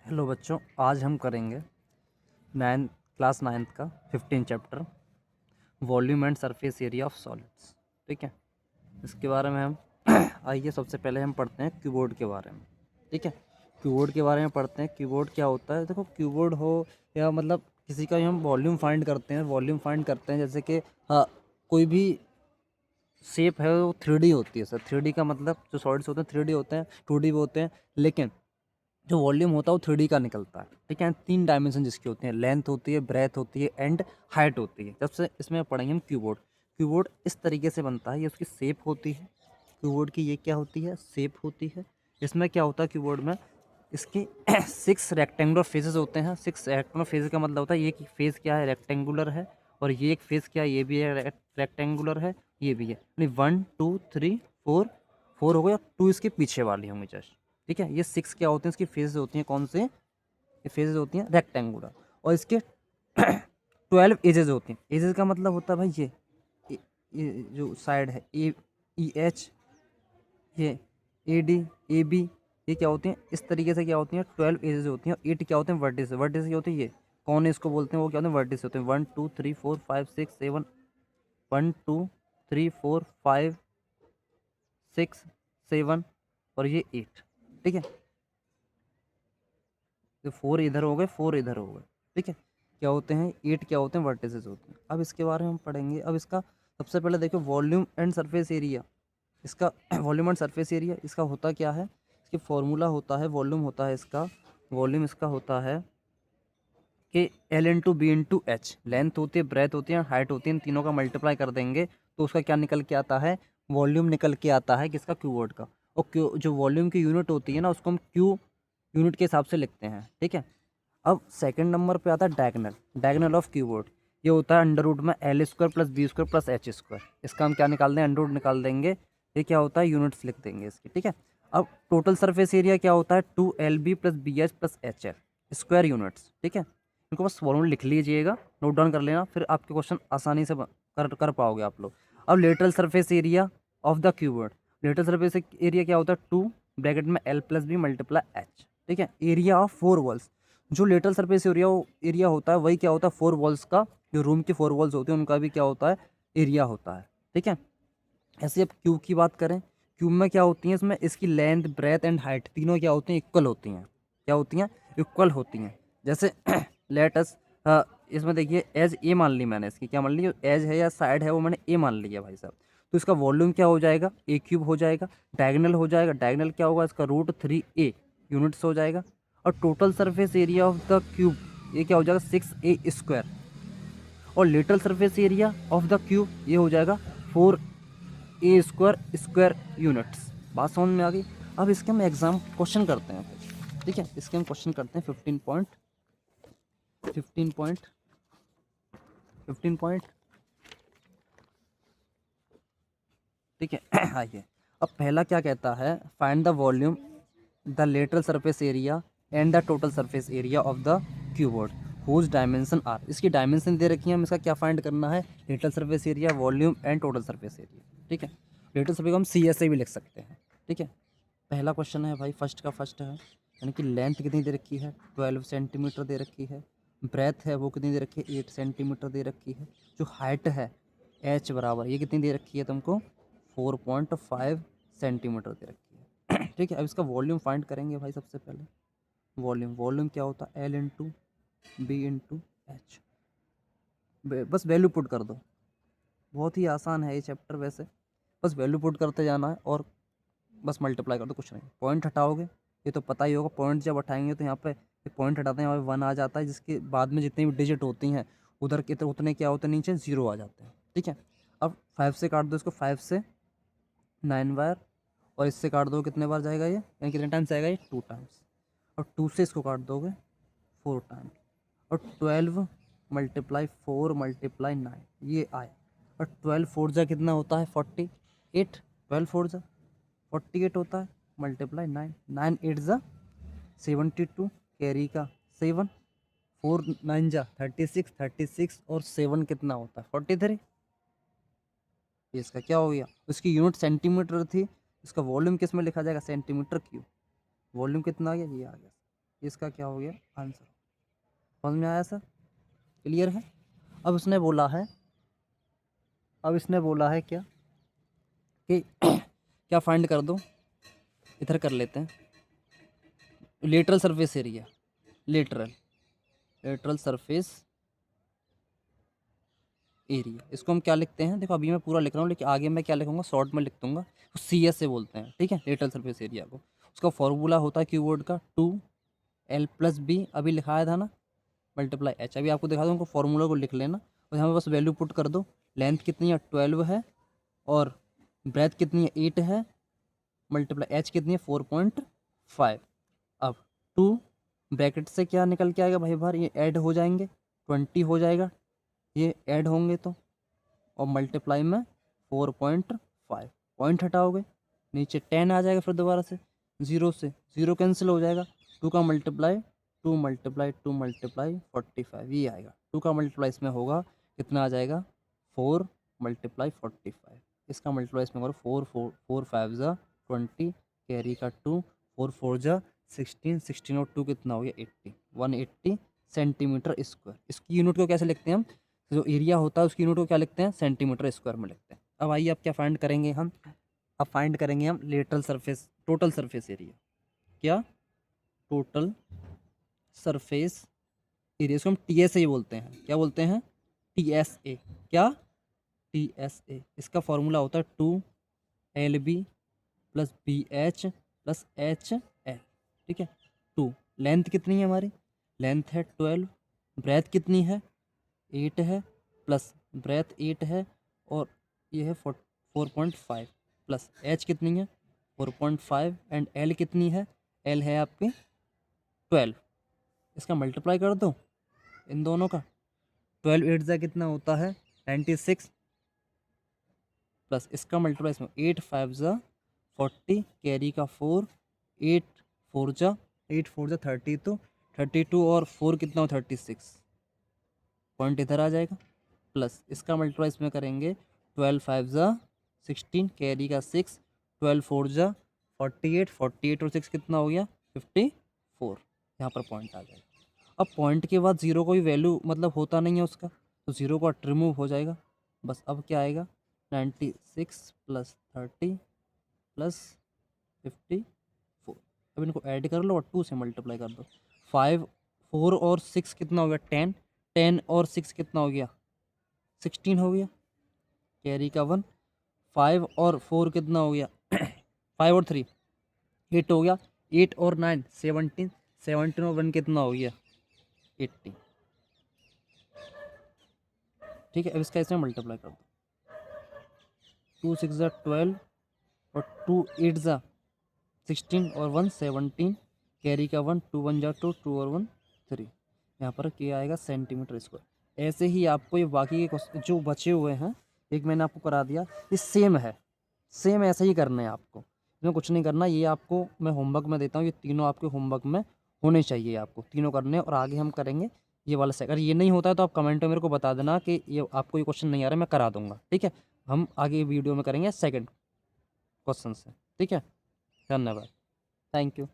Hello बच्चों, आज हम करेंगे क्लास नाइन्थ का 15 chapter volume and surface area of solids. ठीक है, इसके बारे में हम आइए सबसे पहले हम पढ़ते हैं कीबोर्ड के बारे में। ठीक है, कीबोर्ड के बारे में पढ़ते हैं। कीबोर्ड क्या होता है? देखो, कीबोर्ड हो या मतलब किसी का हम वॉल्यूम फाइंड करते हैं। वॉल्यूम फाइंड करते हैं जैसे कि कोई भी शेप है वो 3D होती है। सर 3D का मतलब जो सॉलिड्स होते हैं 3D होते हैं, 2D भी होते हैं, लेकिन जो वॉल्यूम होता है वो 3D का निकलता है। ठीक है, 3 डायमेंशन जिसकी होती हैं, लेंथ होती है, ब्रेथ होती है एंड हाइट होती है। जब से इसमें पढ़ेंगे हम कीबोर्ड। कीबोर्ड इस तरीके से बनता है, ये उसकी शेप होती है कीबोर्ड की। ये क्या होती है? शेप होती है। इसमें क्या होता है कीबोर्ड में? इसकी 6 रेक्टेंगुलर फेसेस होते हैं। 6 रेक्टेंगुलर फेस का मतलब होता है ये कि फेस क्या है? रेक्टेंगुलर है। और ये एक फेस क्या है? ये भी है रेक्टेंगुलर है, ये भी है। यानी 1 2 3 4 4 हो गया, 2 इसके पीछे वाली होंगी जस्ट। ठीक है, ये 6 क्या होते हैं? इसकी फेसेस होती हैं। कौन से? ये फेसेस होती हैं रेक्टेंगुलर। और इसके 12 एजेस होती हैं। एजेस का मतलब होता है भाई ये जो साइड है ए ई एच, ये ए डी, ए बी, ये क्या होती हैं? इस तरीके से क्या होती हैं? 12 एजेस होती हैं। 8 क्या होते हैं? वर्टिस। वर्टिस क्या होती है? ये कौन है इसको बोलते हैं? वो क्या होते हैं? वर्टिस होते हैं। 1 2 3 4 5 6 7, 1 2 3 4 5 6 7 और ये 8। ठीक है, तो 4 इधर हो गए, 4 इधर हो गए। ठीक है, क्या होते हैं? 8 क्या होते हैं? वर्टिसेस होते हैं। अब इसके बारे में हम पढ़ेंगे। अब इसका सबसे पहले देखो वॉल्यूम एंड सरफेस एरिया। इसका वॉल्यूम एंड सरफेस एरिया इसका होता क्या है? इसकी फॉर्मूला होता है, वॉल्यूम होता है इसका, वॉल्यूम इसका होता है कि L into B into H. Length होती है, ब्रेथ होती है, हाइट होती है, इन तीनों का मल्टीप्लाई कर देंगे तो उसका क्या निकल के आता है? वॉल्यूम निकल के आता है किसका? कीबोर्ड का। और क्यू जो वॉल्यूम की यूनिट होती है ना, उसको हम क्यू यूनिट के हिसाब से लिखते हैं। ठीक है, अब सेकंड नंबर पे आता है डायगनल। डायगनल ऑफ कीबोर्ड ये होता है अंडर रूट में L square plus B square plus H square. इसका हम क्या निकाल दें? अंडर रूट निकाल देंगे। ये क्या होता है? यूनिट्स लिख देंगे इसकी। ठीक है, अब टोटल सरफेस एरिया क्या होता है? 2LB plus BH plus HF square units. ठीक है, इनको बस फॉर्मूला लिख लीजिएगा, नोट डाउन कर लेना, फिर आपके क्वेश्चन आसानी से कर पाओगे आप लोग। अब lateral surface area of the keyboard. Lateral surface area क्या होता है? 2 ब्रैकेट में L plus B multiply H. ठीक है, एरिया ऑफ 4 वॉल्स। जो लेटरल सरफेस एरिया होता है वही क्या होता है? 4 वॉल्स का। जो रूम की 4 वॉल्स होती हैं उनका भी क्या होता है? एरिया होता है। ठीक है, ऐसे अब क्यूब की बात करें। क्यूब में क्या होती हैं? इसमें इसकी लेंथ, ब्रेथ एंड हाइट तीनों क्या होती हैं? इक्वल होती हैं। क्या होती हैं? इक्वल होती हैं। जैसे लेट अस, इसमें देखिए एज ए मान ली मैंने, इसकी क्या मान ली? जो एज है या साइड है वो मैंने ए मान लिया भाई साहब। तो इसका वॉल्यूम क्या हो जाएगा? ए क्यूब हो जाएगा। डायगनल हो जाएगा। डायगनल क्या होगा? इसका √3a यूनिट्स हो जाएगा। और total surface area of the cube ये क्या हो जाएगा? 6a²। और lateral surface area of the cube ये हो जाएगा 4a² स्क्वायर यूनिट्स। बात समझ में आ गई? अब इसके हम एग्जाम क्वेश्चन करते हैं। ठीक है, इसके हम क्वेश्चन करते हैं 15 पॉइंट। ठीक है आइए, अब पहला क्या कहता है? Find the volume, the lateral surface area and the total surface area of the keyboard whose dimension are. इसकी डायमेंशन दे रखी है, हमें इसका क्या फाइंड करना है? Lateral surface area, volume and total surface area. ठीक है, लेटरल सरफेस को हम CSA भी लिख सकते हैं। ठीक है, पहला क्वेश्चन है भाई, फर्स्ट का फर्स्ट है, यानी कि लेंथ कितनी दे रखी है? 12 सेंटीमीटर दे रखी है। ब्रेथ है वो कितनी दे रखी है? 8 सेंटीमीटर दे रखी है। जो हाइट है H बराबर ये कितनी दे रखी है तुमको? 4.5 सेंटीमीटर दे रखी है। ठीक है, अब इसका वॉल्यूम फाइंड करेंगे भाई। सबसे पहले वॉल्यूम क्या होता है? L into B into H. बस वैल्यू पुट कर दो, बहुत ही आसान है ये चैप्टर वैसे। बस वैल्यू पुट करते जाना है और बस मल्टीप्लाई कर दो, कुछ नहीं। पॉइंट हटाओगे, ये तो पता ही होगा। पॉइंट जब हटाएंगे तो यहाँ पे पॉइंट हटाते हैं, यहाँ पे 1 आ जाता है, जिसके बाद में जितनी भी डिजिट होती हैं उधर के तो उतने क्या होते हैं? नीचे 0 आ जाते हैं। ठीक है, अब 5 से काट दो इसको, 5 से 9 बार, और इससे काट दो कितने बार जाएगा ये? यानी कितने टाइम्स जाएगा ये? 2 टाइम्स। और 2 से इसको काट दोगे 4 टाइम्स। और 12 मल्टीप्लाई 4 मल्टीप्लाई 9 ये आए। और 12 4 जा कितना होता है? 48। 12 4 जा 48 होता है, मल्टीप्लाई 9, 9 8 जा 72, कैरी का 7, 4 9 जा 36, 36 और 7 कितना होता है? 43। ये इसका क्या हो गया? उसकी यूनिट सेंटीमीटर थी, इसका वॉल्यूम किस में लिखा जाएगा? Centimetre cube. वॉल्यूम कितना आ गया? ये आ गया। इसका क्या हो गया आंसर। समझ में आया सर? क्लियर है? अब इसने बोला है क्या कि क्या फाइंड कर दो, इधर कर लेते हैं, lateral surface area, lateral surface area. इसको हम क्या लिखते हैं, देखो अभी मैं पूरा लिख रहा हूँ लेकिन आगे मैं क्या लिखूंगा, शॉर्ट में लिख दूंगा, CS से बोलते हैं, ठीक है, लेटरल सरफेस एरिया को। उसका फॉर्मूला होता है कीवर्ड का 2L+B, अभी लिखाया था ना, मल्टीप्लाई H। अभी आपको दिखा दूँ, उनको फॉर्मूला को लिख लेना और यहाँ पे बस वैल्यू पुट कर दो। लेंथ कितनी है 12 है, और ब्रेथ कितनी है 8 है, मल्टीप्लाई H कितनी है 4.5। अब 2 ब्रैकेट से क्या निकल के आएगा भाई बाहर, ये ऐड हो जाएंगे, 20 हो जाएगा, ये ऐड होंगे तो, और मल्टीप्लाई में 4.5, पॉइंट हटाओगे नीचे 10 आ जाएगा, फिर दोबारा से 0 से 0 कैंसिल हो जाएगा, 2 का मल्टीप्लाई 45, ये आएगा। 2 का मल्टीप्लाई इसमें होगा, कितना आ जाएगा 4 × 45। इसका मल्टीप्लाई इसमें करो 4 5 ज़ा 20, कैरी का 2, 4 4 ज़ा 16, 16 और 2 कितना हो गया 80, 180 सेंटीमीटर स्क्वायर। इसकी यूनिट को कैसे लिखते हैं हम, जो एरिया होता है उसकी यूनिट को क्या लिखते हैं, सेंटीमीटर स्क्वायर में लिखते हैं। अब आइए अब क्या फाइंड करेंगे हम, अब फाइंड करेंगे हम lateral surface, total surface area. क्या, टोटल सरफेस एरिया, इसको हम TSA बोलते हैं। क्या बोलते हैं, TSA। क्या, TSA। इसका फॉर्मूला होता है 2LB + BH + HL, ठीक है। 2 लेंथ कितनी है हमारी, लेंथ है 12, ब्रेथ कितनी है 8 है, प्लस ब्रेथ 8 है, और ये है 4.5, प्लस H कितनी है 4.5, एंड L कितनी है, L है आपकी 12। इसका मल्टीप्लाई कर दो इन दोनों का, 12 8 ज़ा कितना होता है 96, प्लस इसका मल्टीप्लाई इसमें 8 5 ज़ा 40, कैरी का 4, 8 4 ज़ा 30, तो 32 और 4 कितना हो 36, पॉइंट इधर आ जाएगा, प्लस इसका मल्टीप्लाई इसमें करेंगे 12 5 ज़ा 16, कैरी का 6, 12 4 ज़ा 48, 48 और 6 कितना हो गया 54, यहाँ पर पॉइंट आ जाएगा। अब पॉइंट के बाद जीरो कोई वैल्यू मतलब होता नहीं है उसका, तो जीरो का रिमूव हो जाएगा, बस अब क्या आएगा 96 + 30 + 54। अब इनको ऐड कर लो और 2 से मल्टीप्लाई कर दो, 5 4 और 6 कितना हो गया 10, 10 और 6 कितना हो गया 16 हो गया, कैरी का 1, 5 और 4 कितना हो गया 5 और 3 8 हो गया, 8 और 9 17, 17 और 1 कितना हो गया 80, ठीक है। अब इसका इसमें मल्टीप्लाई कर दो, 2 6 ज़ा 12 और 2 8 ज़ा 16 और 1 17, कैरी का 1, 2 1 ज़ा 2, 2 और 1 3, यहाँ पर क्या आएगा सेंटीमीटर स्क्वायर। ऐसे ही आपको ये बाकी के जो बचे हुए हैं, एक मैंने आपको करा दिया, ये सेम है, सेम ऐसे ही करना है आपको, इसमें कुछ नहीं करना। ये आपको मैं होमवर्क में देता हूँ, ये तीनों आपके होमवर्क में होने चाहिए, आपको तीनों करने हैं, और आगे हम करेंगे ये वाला सेट। अगर ये नहीं होता है तो आप कमेंट में मेरे को बता देना कि ये आपको ये क्वेश्चन नहीं आ रहा, मैं करा दूंगा, ठीक है। हम आगे वीडियो में करेंगे सेकंड क्वेश्चन से, ठीक है। धन्यवाद, थैंक यू।